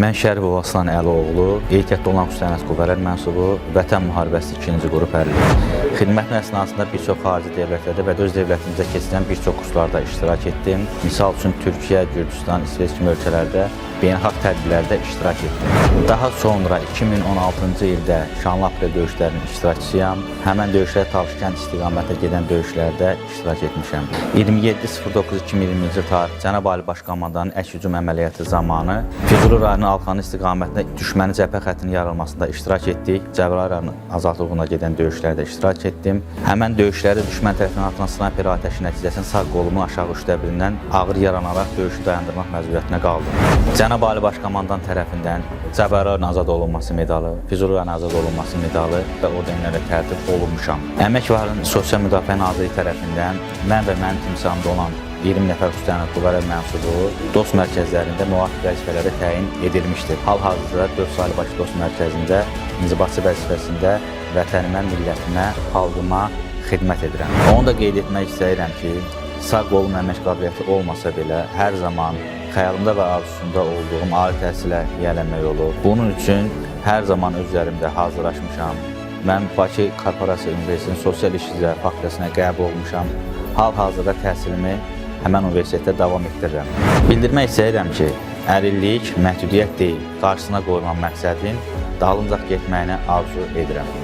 Mən Şərifov Aslan Əloğlu, ehtiyatda olan xüsusi təyinat qüvvələr mənsubu, Vətən müharibəsi 2-ci qrup ərliyim. Xidmətin əsnasında bir çox xarici dövlətlərdə və öz dövlətimizdə keçirilən bir çox kurslarda iştirak etdim. Misal üçün Türkiyə, Gürcüstan, İsveç kimi ölkələrdə beynəlxalq tədbirlərdə iştirak etdim. Daha sonra 2016-cı ildə Şanlı Aprel döyüşlərinin iştirakçısıyam. Həmən döyüşlərə Talış-Kənd istiqamətə gedən döyüşlərdə iştirak etmişəm. 27.09.2020-ci tarix Cənab Ali Baş Komandanın əks-hücum əməliyyatı zamanı Füzuli rayonu Alxanı istiqamətində düşmənin cəbhə xəttinin yarılmasında iştirak etdik. Cəbrayıl rayonu azadlığına gedən döyüşlərdə iştirak etdim. Həmən döyüşlərdə düşmən tərəfindən atılan snayper atəşi nəticəsində sağ qolumun aşağı üçdə birindən ağır yaranaraq döyüşü dayandırmaq məcburiyyətinə qaldım. Cənab Ali Baş Komandan tərəfindən Cəbrayıl rayonu azad olunması medalı, Füzuli rayonu azad olunması medalı və ordenlərə tərtib olunmuşam. Əmək və Əhalinin Sosial Müdafiə Nazirliyi tərəfindən mən və mənim timsalımda olan 20 nəfər xüsusi təyinat qüvvələr mənsubu DOST mərkəzlərində müvafiq vəzifələrə təyin edilmişdir. Hal-hazırda 4 saylı Bakı DOST mərkəzində inzibatçı vəzifəsində vətənimə, millətimə, xalqıma xidmət edirəm. Onu da qeyd etmək istəyirəm ki, sağ qolum əmək qabiliyyəti olmasa belə hər zaman xəyalımda və arzusunda olduğum ali təhsilə yiyələnmək olur. Bunun üçün hər zaman öz üzərimdə hazırlaşmışam. Mən Bakı Korporasiya Universitetinin Sosial İş üzrə fakültəsinə qəbul olmuşam. Hal-hazırda təhsilimi həmən universitetdə davam etdirirəm. Bildirmək istəyirəm ki, əlillik məhdudiyyət deyil, qarşısına qoyulan məqsədin dalınca getməyini arzu edirəm.